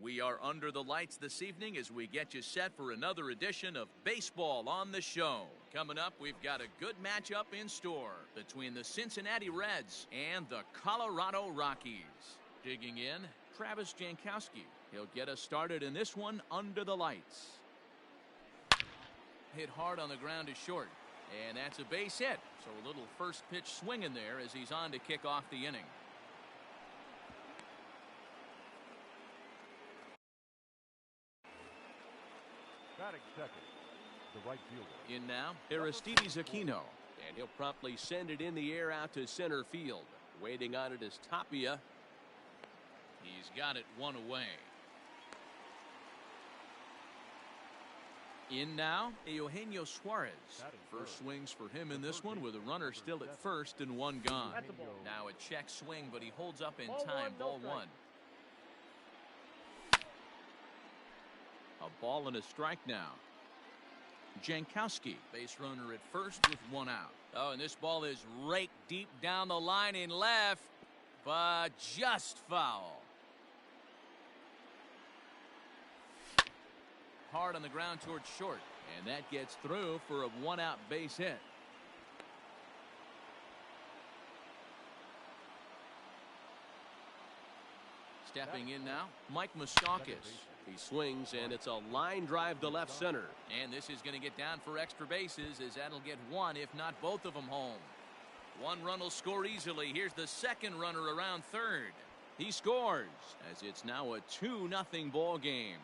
We are under the lights this evening as we get you set for another edition of Baseball on the Show. Coming up, we've got a good matchup in store between the Cincinnati Reds and the Colorado Rockies. Digging in, Travis Jankowski. He'll get us started in this one under the lights. Hit hard on the ground to short, and that's a base hit. So a little first pitch swing in there as he's on to kick off the inning. Batting second, the right fielder. In now, Aristides Aquino, and he'll promptly send it in the air out to center field. Waiting on it is Tapia. He's got it one away. In now, Eugenio Suarez. First swings for him in this one with a runner still at first and one gone. Now a check swing, but he holds up in time. Ball one. A ball and a strike now. Jankowski, base runner at first with one out. Oh, and this ball is raked deep down the line in left, but just foul. Hard on the ground towards short, and that gets through for a one-out base hit. Stepping in now, Mike Moustakas. He swings, and it's a line drive to left center. And this is going to get down for extra bases, as that'll get one, if not both of them, home. One run will score easily. Here's the second runner around third. He scores, as it's now a 2-0 ball game.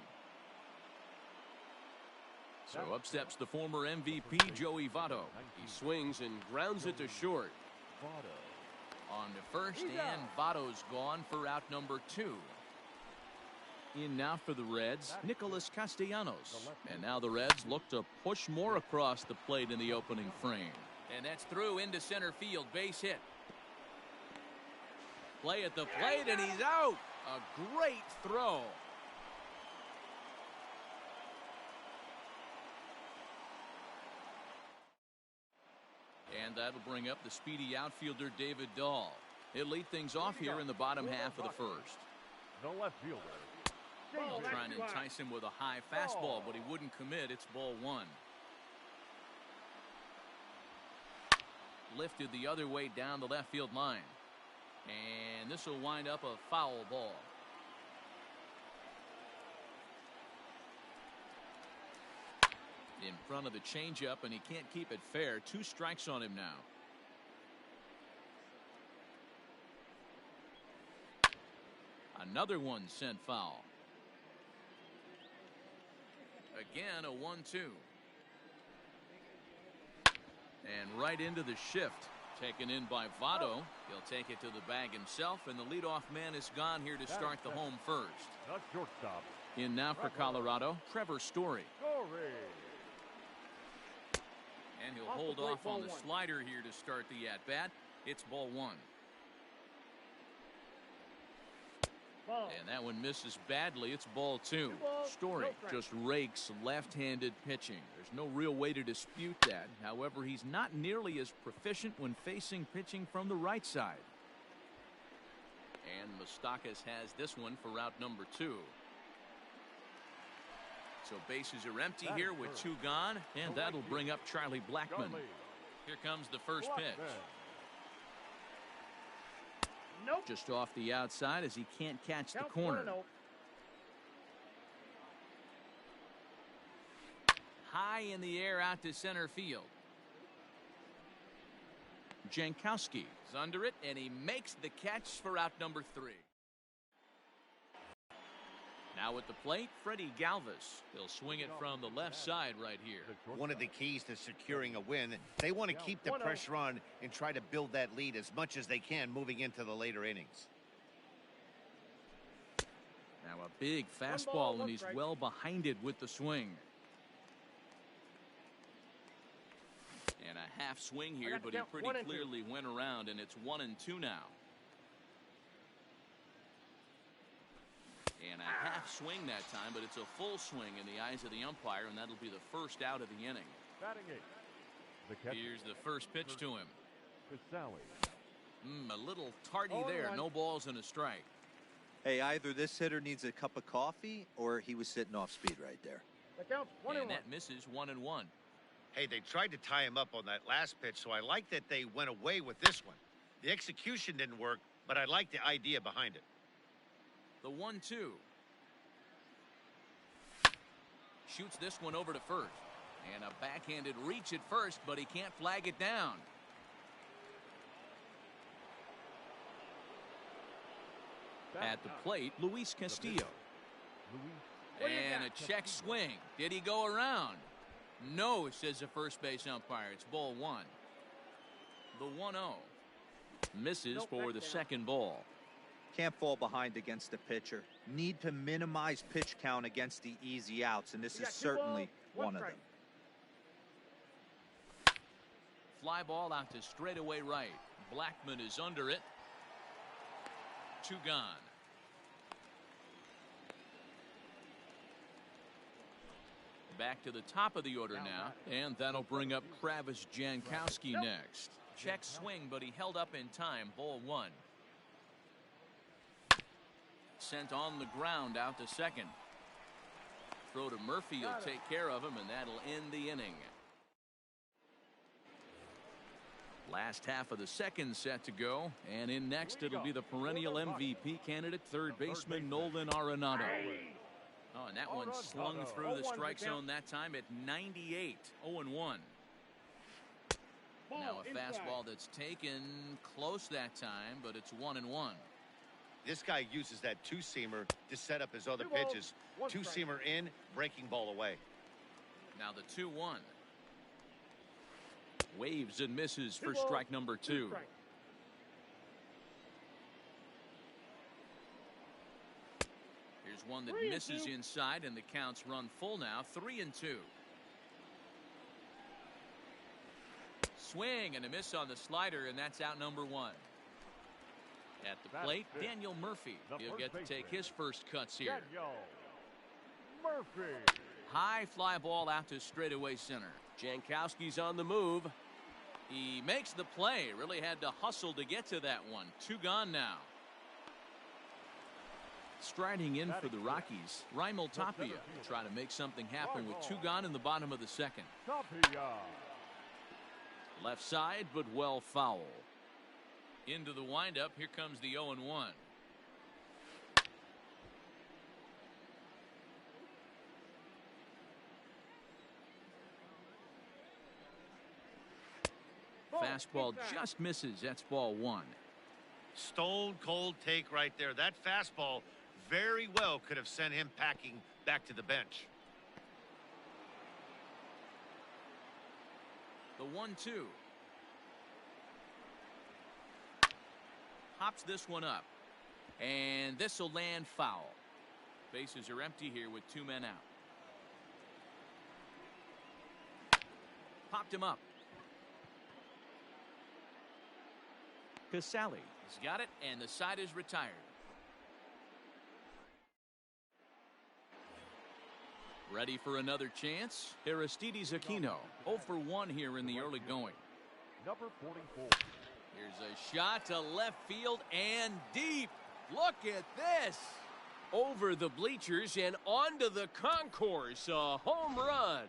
So up steps the former MVP, Joey Votto. He swings and grounds it to short. On to first, and Votto's gone for out number 2. In now for the Reds, Nicholas Castellanos. And now the Reds look to push more across the plate in the opening frame. And that's through into center field, base hit. Play at the plate, and he's out. A great throw. And that'll bring up the speedy outfielder David Dahl. He'll lead things off here in the bottom half of the first. The left fielder. Trying to entice him with a high fastball, but he wouldn't commit. It's ball one. Lifted the other way down the left field line. And this will wind up a foul ball. In front of the changeup, and he can't keep it fair. 2 strikes on him now. Another one sent foul. Again, a 1-2. And right into the shift. Taken in by Votto. He'll take it to the bag himself, and the leadoff man is gone here to start the home first. Not shortstop. In now for Colorado, Trevor Story. And he'll hold off on the slider here to start the at-bat. It's ball one. And that one misses badly. It's ball two. Story just rakes left-handed pitching. There's no real way to dispute that. However, he's not nearly as proficient when facing pitching from the right side. And Moustakas has this one for out number 2. So bases are empty here with 2 gone, and that'll bring up Charlie Blackmon. Here comes the first pitch. Just off the outside as he can't catch the corner. High in the air out to center field. Jankowski is under it, and he makes the catch for out number 3. Now at the plate, Freddie Galvis. He'll swing it from the left side right here. One of the keys to securing a win, they want to keep the pressure on and try to build that lead as much as they can moving into the later innings. Now a big fastball, and he's well behind it with the swing. And a half swing here, but he pretty clearly went around, and it's 1-2 now. And a half swing that time, but it's a full swing in the eyes of the umpire, and that'll be the first out of the inning. Here's the first pitch to him. A little tardy there. No balls and a strike. Hey, either this hitter needs a cup of coffee or he was sitting off speed right there. And that misses 1-1. Hey, they tried to tie him up on that last pitch, so I like that they went away with this one. The execution didn't work, but I like the idea behind it. The 1-2. Shoots this one over to first. And a backhanded reach at first, but he can't flag it down. At the plate, Luis Castillo. And a check swing. Did he go around? No, says the first base umpire. It's ball one. The 1-0. Misses for the second ball. Can't fall behind against the pitcher. Need to minimize pitch count against the easy outs, and this is certainly one of them. Fly ball out to straightaway right. Blackman is under it. 2 gone. Back to the top of the order now, and that'll bring up Travis Jankowski next. Check swing, but he held up in time. Ball 1. Sent on the ground out to second. Throw to Murphy will take care of him, and that'll end the inning. Last half of the second set to go, and in next it'll be the perennial MVP candidate, third baseman Nolan Arenado. Oh, and that one slung through the strike zone that time at 98. 0-1. Now a fastball that's taken close that time, but it's 1-1. This guy uses that two-seamer to set up his other pitches. Two-seamer in, breaking ball away. Now the 2-1. Waves and misses for strike number 2. Here's one that misses inside, and the counts run full now. 3-2. Swing and a miss on the slider, and that's out number 1. At the plate, Daniel Murphy. He'll get to take his first cuts here. High fly ball out to straightaway center. Jankowski's on the move. He makes the play. Really had to hustle to get to that one. 2 gone now. Striding in for the Rockies, Raimel Tapia to try to make something happen with 2 gone in the bottom of the second. Left side, but well foul. Into the windup. Here comes the 0-1. Fastball just misses. That's ball 1. Stone cold take right there. That fastball very well could have sent him packing back to the bench. The 1-2. Hops this one up. And this will land foul. Bases are empty here with 2 men out. Popped him up. Casale. He's got it, and the side is retired. Ready for another chance? Aristides Aquino. 0 for 1 here in the early going. Number 44. Here's a shot to left field and deep. Look at this. Over the bleachers and onto the concourse. A home run.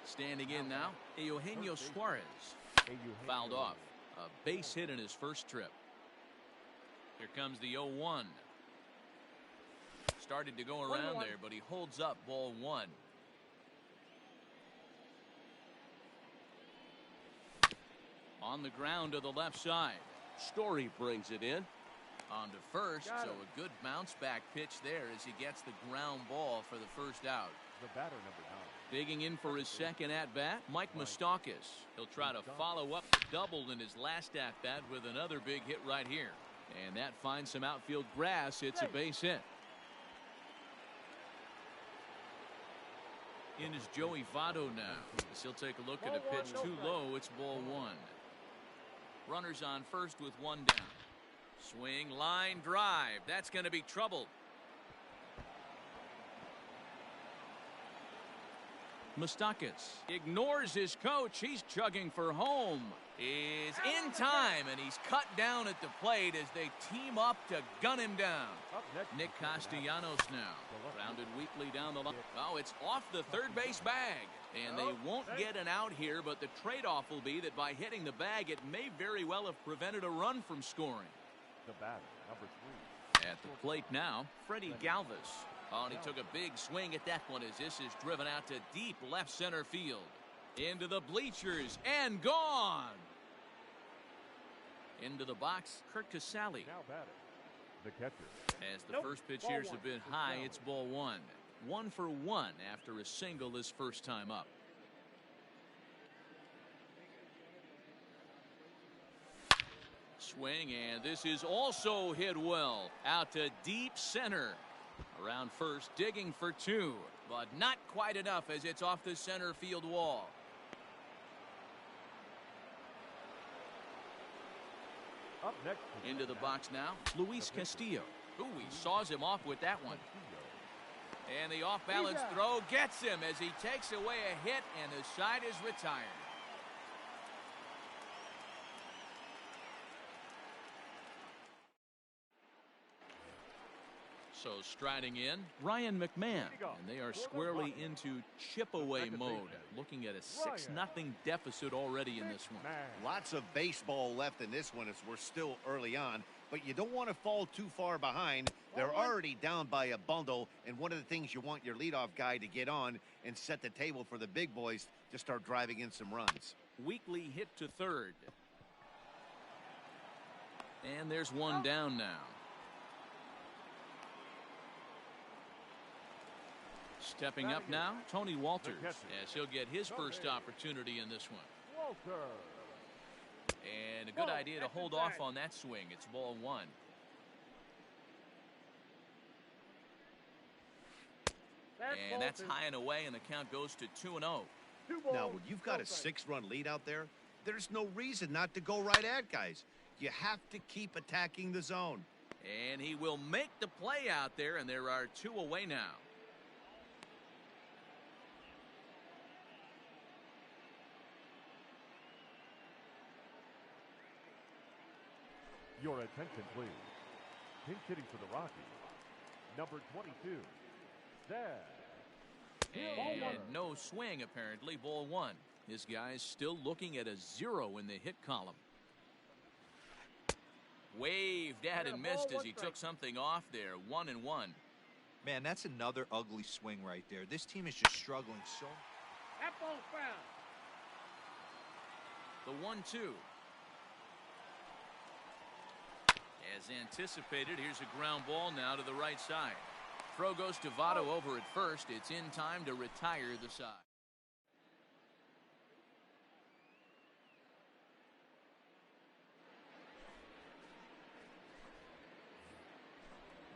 Standing in now, Eugenio Suarez. Fouled off. A base hit in his first trip. Here comes the 0-1. Started to go around there, but he holds up. Ball 1. On the ground to the left side. Story brings it in. On to first, so a good bounce back pitch there as he gets the ground ball for the first out. The batter, number 9. Digging in for his second at-bat, Mike Moustakas. He'll try to follow up the double in his last at-bat with another big hit right here. And that finds some outfield grass. It's a base hit. In is Joey Votto now. As he'll take a look at a pitch too low. It's ball 1. Runners on first with 1 down. Swing, line drive. That's going to be trouble. Mustakis ignores his coach. He's chugging for home. Is in time, and he's cut down at the plate as they team up to gun him down. Nick Castellanos now. Grounded weakly down the line. Oh, it's off the third base bag. And they won't get an out here, but the trade-off will be that by hitting the bag, it may very well have prevented a run from scoring. The batter, number 3. At the plate now, Freddie Galvis. Oh, and he took a big swing at that one as this is driven out to deep left center field. Into the bleachers and gone. Into the box, Kurt Casale. Now batting, the catcher. As the first pitch here is a bit high, it's ball 1. 1 for 1 after a single his first time up. Swing, and this is also hit well. Out to deep center. Around first, digging for 2, but not quite enough as it's off the center field wall. Up next. Into the box now, Luis Castillo. Ooh, he saws him off with that one. And the off-balance throw gets him as he takes away a hit, and the side is retired. So striding in, Ryan McMahon, and they are squarely into chip-away mode, looking at a 6-0 deficit already in this one. Lots of baseball left in this one as we're still early on, but you don't want to fall too far behind. They're already down by a bundle, and one of the things you want your leadoff guy to get on and set the table for the big boys to start driving in some runs. Weekly hit to third. And there's one down now. Stepping up now, Tony Walters, as he'll get his first opportunity in this one. Walter. And a good idea to hold off on that swing. It's ball 1. And that's high and away, and the count goes to 2-0. Now, when you've got a 6-run lead out there, there's no reason not to go right at guys. You have to keep attacking the zone. And he will make the play out there, and there are 2 away now. Your attention, please. Pinch hitting for the Rockies, number 22, Zed. And no swing, apparently. Ball 1. This guy's still looking at a 0 in the hit column. Waved at and missed as he took something off there. 1-1. Man, that's another ugly swing right there. This team is just struggling so. That ball's foul. The 1-2. As anticipated, here's a ground ball now to the right side. Throw goes to Votto over at first. It's in time to retire the side.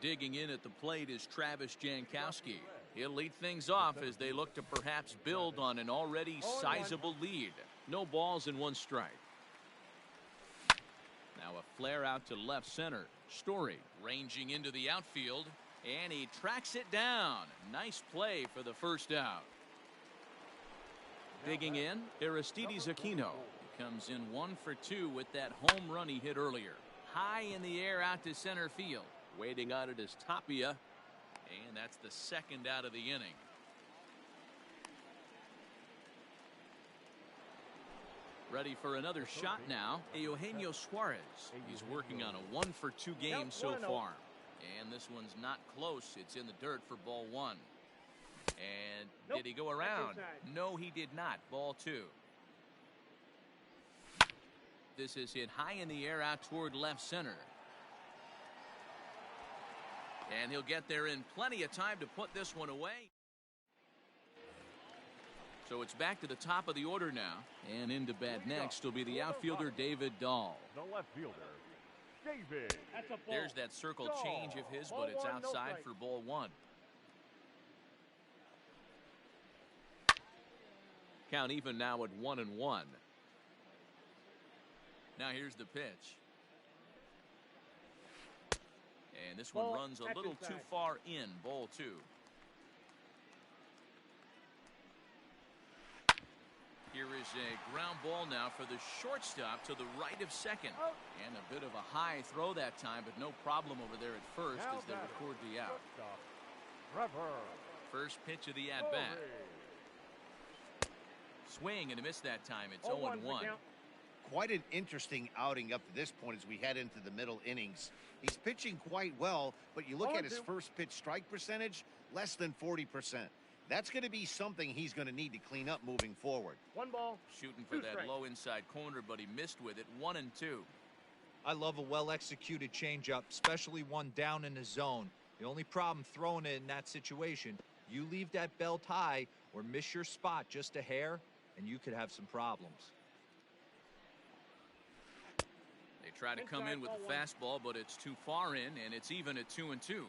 Digging in at the plate is Travis Jankowski. He'll lead things off as they look to perhaps build on an already sizable lead. No balls and 1 strike. Now a flare out to left center. Story ranging into the outfield, and he tracks it down. Nice play for the first out. Digging in, Aristides Aquino. He comes in 1 for 2 with that home run he hit earlier. High in the air out to center field. Waiting on it is Tapia, and that's the second out of the inning. Ready for another shot now, Eugenio Suarez. He's working on a 1 for 2 game so far. And this one's not close. It's in the dirt for ball 1. And did he go around? No, he did not. Ball 2. This is hit high in the air out toward left center. And he'll get there in plenty of time to put this one away. So it's back to the top of the order now. And into bat next will be the outfielder David Dahl. The left fielder, David. There's that circle change of his, but it's outside for ball 1. Count even now at 1-1. Now here's the pitch. And this one runs a little too far in. Ball 2. Here is a ground ball now for the shortstop to the right of second. And a bit of a high throw that time, but no problem over there at first as they record the out. First pitch of the at-bat. Swing and a miss that time. It's 0-1. Quite an interesting outing up to this point as we head into the middle innings. He's pitching quite well, but you look at his first pitch strike percentage, less than 40%. That's going to be something he's going to need to clean up moving forward. 1 ball. Shooting for that low inside corner, but he missed with it. 1-2. I love a well-executed changeup, especially one down in the zone. The only problem throwing it in that situation, you leave that belt high or miss your spot just a hair, and you could have some problems. They try to come in with a fastball, but it's too far in, and it's even at 2-2.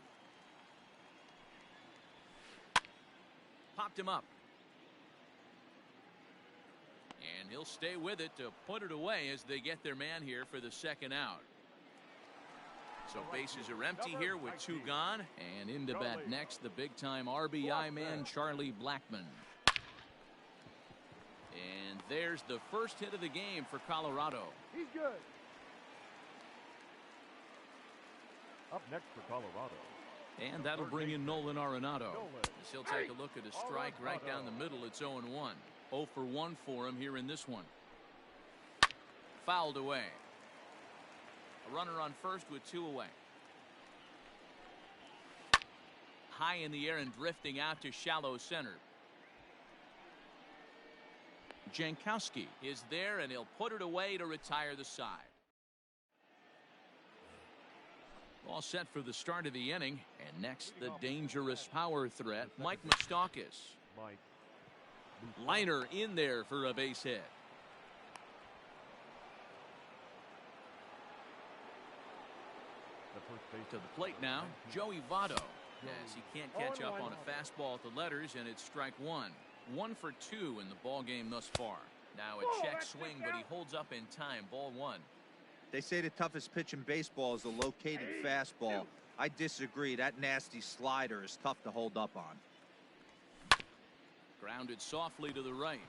Popped him up. And he'll stay with it to put it away as they get their man here for the second out. So bases are empty here with 2 gone. And into bat next, the big-time RBI man, Charlie Blackmon. And there's the first hit of the game for Colorado. He's good. Up next for Colorado. And that'll bring in Nolan Arenado. As he'll take a look at a strike right down the middle. It's 0-1. 0 for 1 for him here in this one. Fouled away. A runner on first with 2 away. High in the air and drifting out to shallow center. Jankowski is there, and he'll put it away to retire the side. All set for the start of the inning. And next, the dangerous power threat, Mike Moustakas. Liner in there for a base hit. To the plate now, Joey Votto. As he can't catch up on a fastball at the letters, and it's strike 1. 1 for 2 in the ball game thus far. Now a check swing, but he holds up in time. Ball 1. They say the toughest pitch in baseball is a located fastball. I disagree. That nasty slider is tough to hold up on. Grounded softly to the right.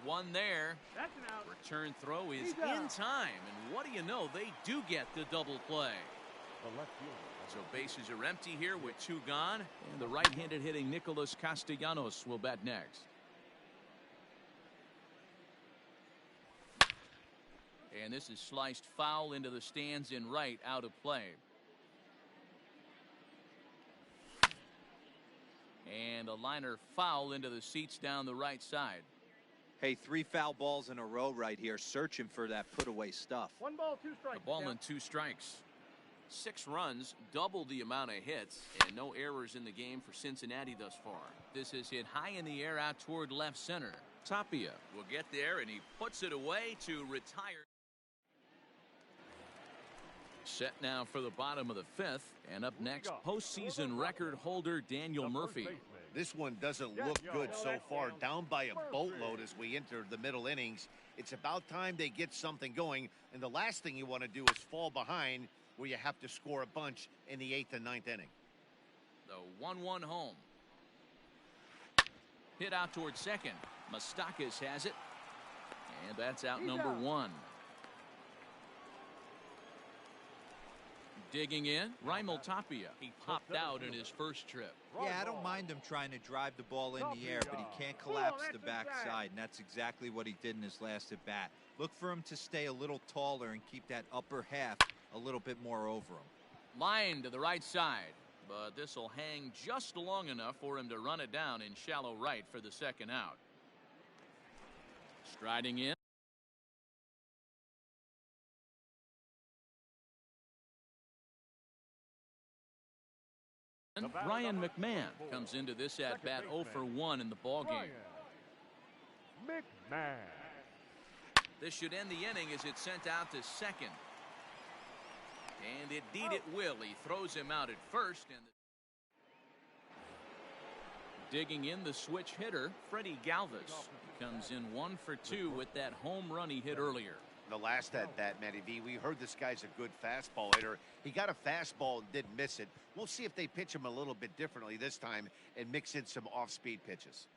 1 there. That's an out. Return throw is in time. And what do you know? They do get the double play. The left fielder. So bases are empty here with 2 gone. And the right-handed hitting Nicholas Castellanos will bat next. And this is sliced foul into the stands in right, out of play. And a liner foul into the seats down the right side. Hey, 3 foul balls in a row right here, searching for that put-away stuff. 1 ball, 2 strikes. A ball and 2 strikes. 6 runs, double the amount of hits, and no errors in the game for Cincinnati thus far. This is hit high in the air out toward left center. Tapia will get there, and he puts it away to retire. Set now for the bottom of the 5th, and up next, postseason record holder Daniel Murphy. This one doesn't look good so far. Down by a boatload as we enter the middle innings. It's about time they get something going, and the last thing you want to do is fall behind where you have to score a bunch in the 8th and 9th inning. The 1-1 home. Hit out towards second. Moustakas has it, and that's out number 1. Digging in, Raimel Tapia. He popped out in his first trip. Yeah, I don't mind him trying to drive the ball in the air, but he can't collapse the backside, and that's exactly what he did in his last at bat. Look for him to stay a little taller and keep that upper half a little bit more over him. Line to the right side, but this will hang just long enough for him to run it down in shallow right for the second out. Striding in. Ryan McMahon comes into this at-bat 0 for 1 in the ballgame. McMahon. This should end the inning as it's sent out to second. And indeed it will. He throws him out at first. And digging in the switch hitter, Freddie Galvis. He comes in 1 for 2 with that home run he hit earlier. The last at-bat, Matty V, we heard this guy's a good fastball hitter. He got a fastball and didn't miss it. We'll see if they pitch him a little bit differently this time and mix in some off-speed pitches.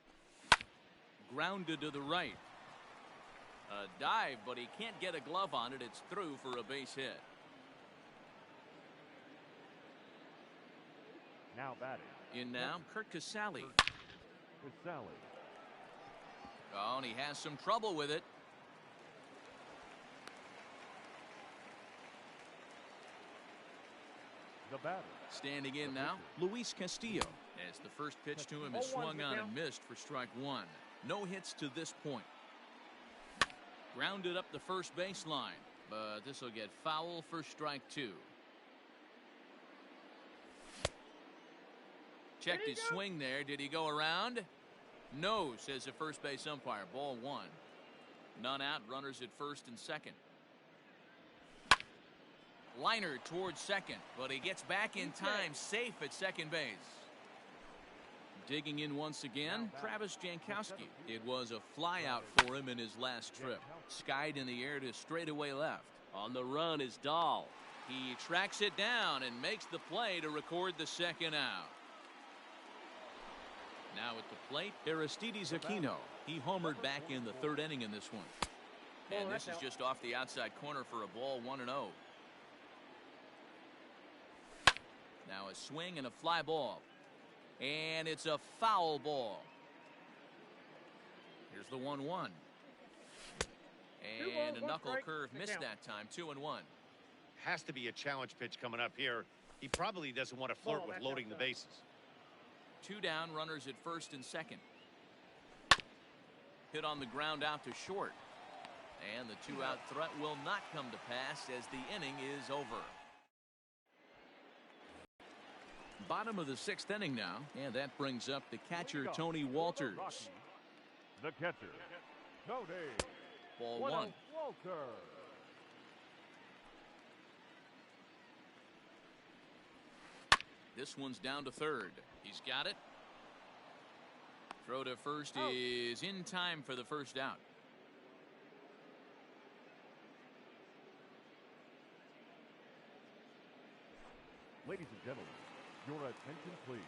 Grounded to the right. A dive, but he can't get a glove on it. It's through for a base hit. Now batting. In now, Kurt Casale. Casale. Oh, and he has some trouble with it. The batter. Standing in now, Luis Castillo. As the first pitch to him is swung on and missed for strike one. No hits to this point. Grounded up the first baseline, but this will get foul for strike two. Checked his swing there. Did he go around? No, says the first base umpire. Ball one. None out. Runners at first and second. Liner towards second, but he gets back in time, safe at second base. Digging in once again, Travis Jankowski. It was a fly out for him in his last trip. Skied in the air to straightaway left. On the run is Dahl. He tracks it down and makes the play to record the second out. Now at the plate, Aristides Aquino. He homered back in the third inning in this one. And this is just off the outside corner for a ball, 1-0. Now a swing and a fly ball. And it's a foul ball. Here's the 1-1. And a knuckle curve missed that time. 2-1. Has to be a challenge pitch coming up here. He probably doesn't want to flirt with loading the bases. Two down, runners at first and second. Hit on the ground out to short. And the two-out threat will not come to pass as the inning is over. Bottom of the sixth inning now, and that brings up the catcher, Tony Walters. The catcher, Tony. Ball one. Walters. This one's down to third. He's got it. Throw to first is in time for the first out. Ladies and gentlemen, your attention please.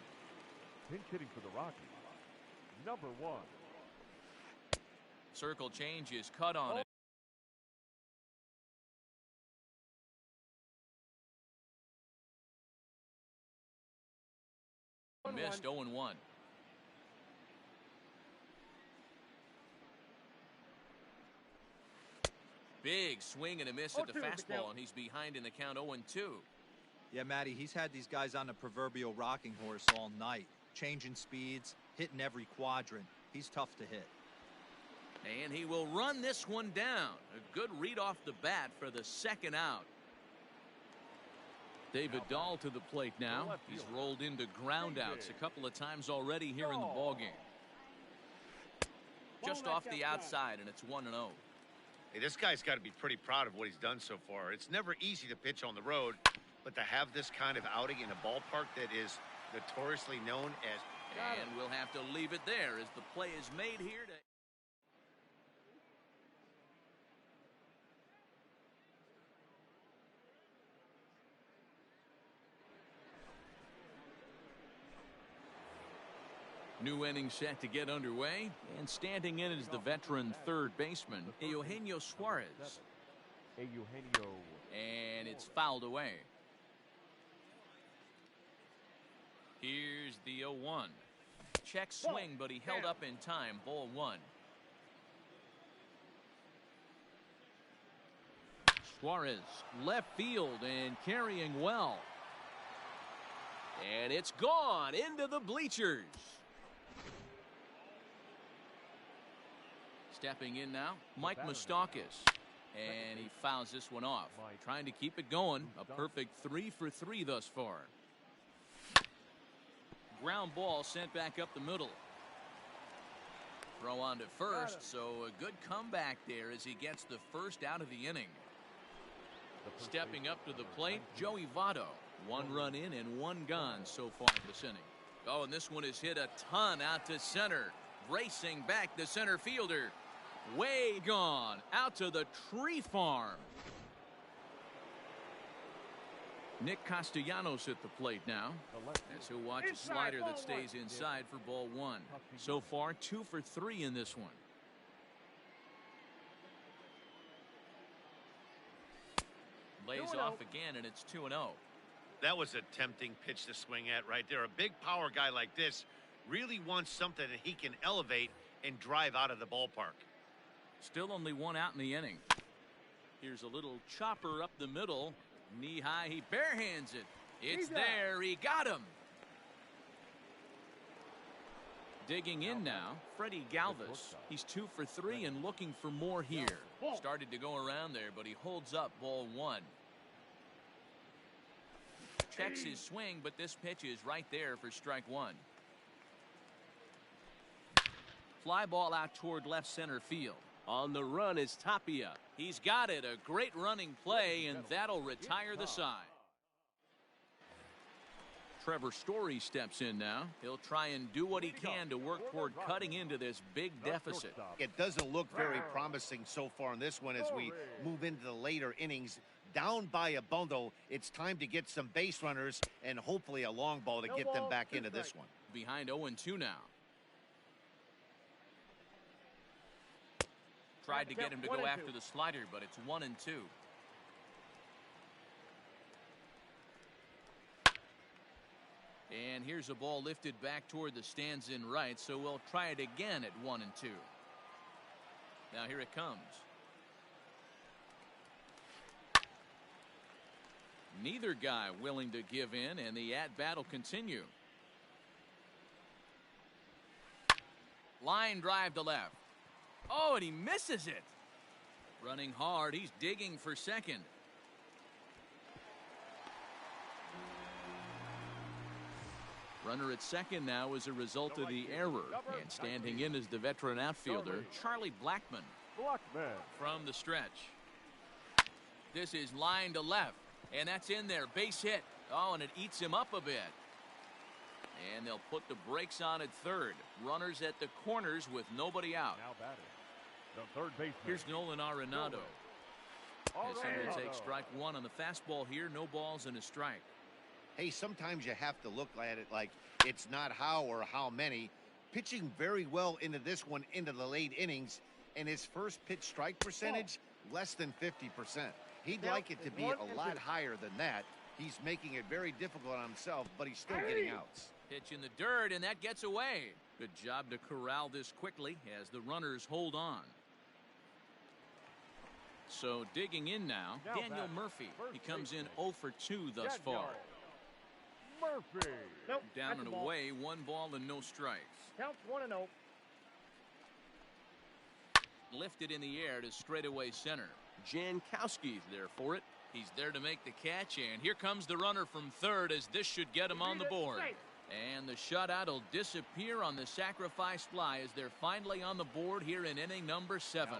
Pinch hitting for the Rockies, number 1. Circle change is cut on it. Missed 0-1. Big swing and a miss at the fastball, and he's behind in the count 0-2. Yeah, Matty, he's had these guys on the proverbial rocking horse all night. Changing speeds, hitting every quadrant. He's tough to hit. And he will run this one down. A good read off the bat for the second out. David Dahl to the plate now. He's rolled into groundouts a couple of times already here in the ballgame. Just off the outside, and it's 1-0. Hey, this guy's got to be pretty proud of what he's done so far. It's never easy to pitch on the road, but to have this kind of outing in a ballpark that is notoriously known as... And we'll have to leave it there as the play is made here to... New inning set to get underway, and standing in is the veteran third baseman, Eugenio Suarez. Eugenio. And it's fouled away. Here's the 0-1. Check swing, but he held up in time. Ball one. Suarez, left field and carrying well. And it's gone into the bleachers. Stepping in now, Mike Moustakas. And he fouls this one off. Trying to keep it going. A perfect 3 for 3 thus far. Ground ball sent back up the middle. Throw on to first, so a good comeback there as he gets the first out of the inning. Stepping up to the plate, Joey Votto. 1 run in and 1 gone so far this inning. Oh, and this one is hit a ton out to center. Racing back the center fielder. Way gone out to the tree farm. Nick Castellanos at the plate now, as he'll watch a slider that stays inside for ball one. So far 2 for 3 in this one. Lays off again, and it's 2-0. That was a tempting pitch to swing at right there. A big power guy like this really wants something that he can elevate and drive out of the ballpark. Still only one out in the inning. Here's a little chopper up the middle. Knee high, he barehands it. It's there, he got him. Digging in now, Freddie Galvis. He's 2 for 3 and looking for more here. Started to go around there, but he holds up ball 1. Checks his swing, but this pitch is right there for strike 1. Fly ball out toward left center field. On the run is Tapia. He's got it. A great running play, and that'll retire the side. Trevor Story steps in now. He'll try and do what he can to work toward cutting into this big deficit. It doesn't look very promising so far in this one as we move into the later innings. Down by a bundle, it's time to get some base runners and hopefully a long ball to get them back into this one. Behind 0-2 now. Tried to get him to go after the slider, but it's 1-2. And here's a ball lifted back toward the stands in right, so we'll try it again at 1-2. Now here it comes. Neither guy willing to give in, and the at-bat will continue. Line drive to left. Oh, and he misses it. Running hard, he's digging for second. Runner at second now as a result of the error. And standing in is the veteran outfielder, Charlie Blackmon. From the stretch. This is line to left. And that's in there. Base hit. Oh, and it eats him up a bit. And they'll put the brakes on at third. Runners at the corners with nobody out. Now batting. The third baseman. Here's Nolan Arenado. As he will take strike 1 on the fastball here. No balls and a strike. Hey, sometimes you have to look at it like it's not how or how many. Pitching very well into this one, into the late innings, and his first pitch strike percentage, less than 50%. He'd like it to be a lot higher than that. He's making it very difficult on himself, but he's still getting outs. Pitch in the dirt, and that gets away. Good job to corral this quickly as the runners hold on. So digging in now, Daniel Murphy. He comes in 0 for 2 thus far. Murphy. Down and away, 1 ball and no strikes. Counts 1-0. Lifted in the air to straightaway center. Jankowski's there for it. He's there to make the catch, and here comes the runner from third as this should get him on the board. And the shutout will disappear on the sacrifice fly as they're finally on the board here in inning number 7.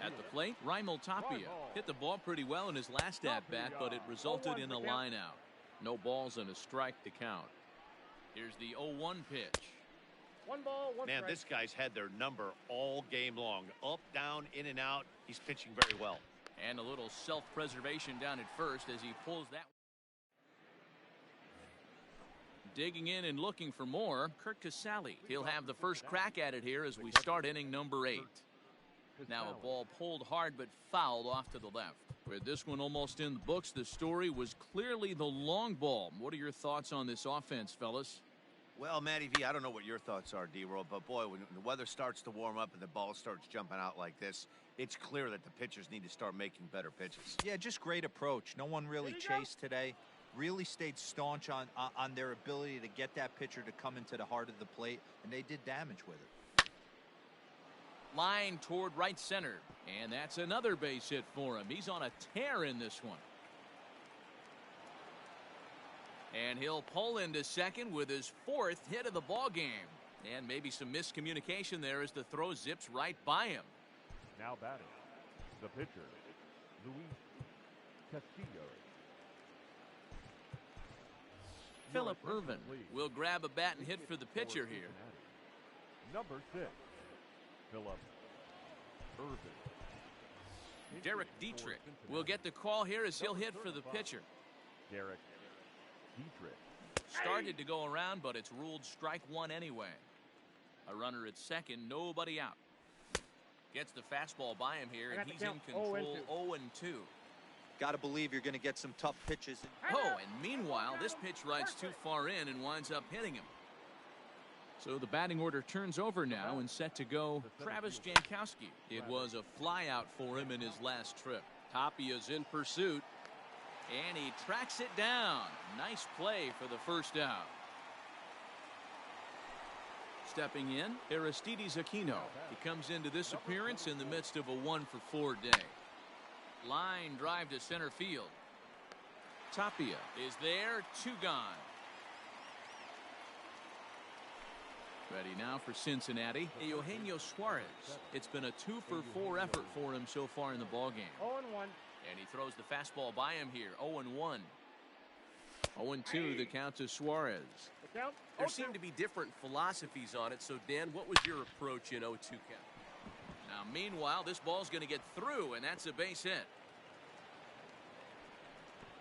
At the plate, Raimel Tapia hit the ball pretty well in his last at-bat, but it resulted in a line out. No balls and a strike to count. Here's the 0-1 pitch. 1 ball, 1 Man, strike. this guy's had their number all game long. Up, down, in and out. He's pitching very well. And a little self-preservation down at first as he pulls that. Digging in and looking for more, Kurt Casale. He'll have the first crack at it here as we start inning number 8. Now a ball pulled hard but fouled off to the left. With this one almost in the books, the story was clearly the long ball. What are your thoughts on this offense, fellas? Well, Matty V, I don't know what your thoughts are, D-Roll, but boy, when the weather starts to warm up and the ball starts jumping out like this, it's clear that the pitchers need to start making better pitches. Yeah, just great approach. No one really chased today. Really stayed staunch on their ability to get that pitcher to come into the heart of the plate, and they did damage with it. Line toward right center, and that's another base hit for him. He's on a tear in this one. And he'll pull into second with his 4th hit of the ball game. And maybe some miscommunication there as the throw zips right by him. Now batting. The pitcher, Luis Castillo. Philip Irvin will grab a bat and hit for the pitcher here. Number 6, Philip Irvin. Derek Dietrich will get the call here as he'll hit for the pitcher. Derek Dietrich. Started to go around, but it's ruled strike 1 anyway. A runner at second, nobody out. Gets the fastball by him here, and he's in control 0-2. Got to believe you're going to get some tough pitches. Oh, and meanwhile, this pitch rides too far in and winds up hitting him. So the batting order turns over now and set to go Travis Jankowski. It was a flyout for him in his last trip. Tapia's in pursuit. And he tracks it down. Nice play for the first out. Stepping in, Aristides Aquino. He comes into this appearance in the midst of a 1-for-4 day. Line drive to center field. Tapia is there, 2 gone. Ready now for Cincinnati, Eugenio Suarez. It's been a 2-for-4 effort for him so far in the ballgame. 0-1. And he throws the fastball by him here, 0-1. 0-2 the count to Suarez. The count, There 0-2. seem to be different philosophies on it. So, Dan, what was your approach in 0-2 count? Now, meanwhile, this ball's going to get through, and that's a base hit.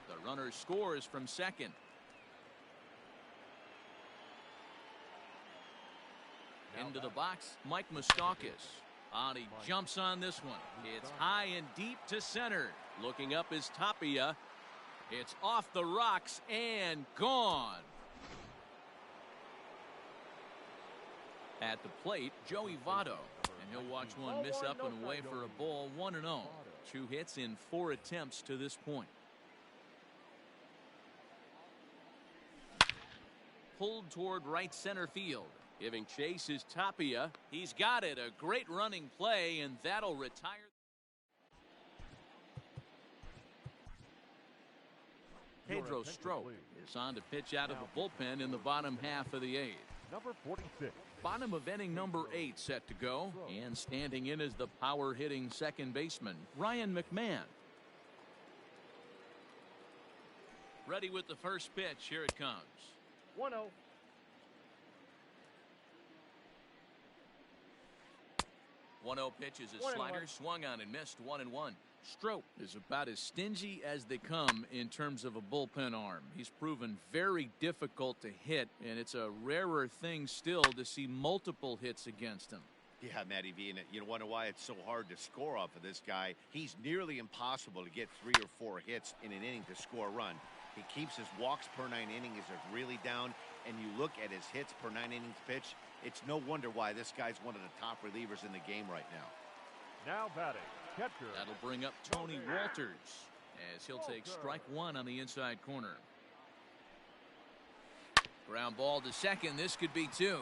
The runner scores from second. Into the box, Mike Moustakas. And he jumps on this one. It's high and deep to center. Looking up is Tapia. It's off the rocks and gone. At the plate, Joey Votto. And he'll watch one miss up and away for a ball, 1-0. 2 hits in 4 attempts to this point. Pulled toward right center field. Giving chase is Tapia. He's got it. A great running play, and that'll retire. Pedro Strop is on to pitch out of the bullpen in the bottom half of the 8th. Number 46. Bottom of inning number 8 set to go, and standing in is the power-hitting second baseman, Ryan McMahon. Ready with the first pitch. Here it comes. 1-0. 1-0 pitch is a slider, swung on and missed, 1-1. Strop is about as stingy as they come in terms of a bullpen arm. He's proven very difficult to hit, and it's a rarer thing still to see multiple hits against him. Yeah, Matty V, and you wonder why it's so hard to score off of this guy. He's nearly impossible to get 3 or 4 hits in an inning to score a run. He keeps his walks per 9 innings are really down, and you look at his hits per 9 innings pitch, it's no wonder why this guy's one of the top relievers in the game right now. Now batting, catcher. That'll bring up Tony Walters as he'll take strike 1 on the inside corner. Ground ball to second. This could be 2.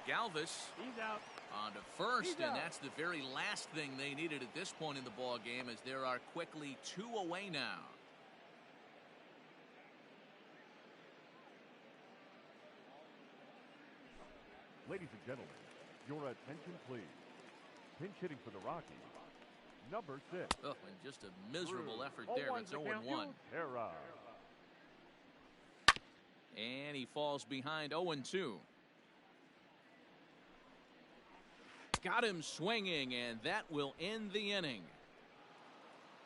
Galvis He's out. on to first, and that's the very last thing they needed at this point in the ball game, as there are quickly 2 away now. Ladies and gentlemen, your attention please. Pinch hitting for the Rockies, number 6. Oh, and just a miserable effort there. It's 0-1. Era. And he falls behind 0-2. Got him swinging, and that will end the inning.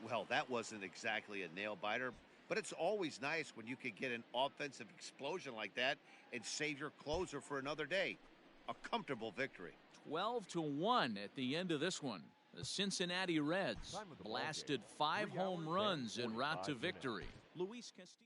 Well, that wasn't exactly a nail-biter, but it's always nice when you can get an offensive explosion like that and save your closer for another day. A comfortable victory. 12-1 at the end of this one. The Cincinnati Reds blasted 5 home runs en route to victory. Luis Castillo.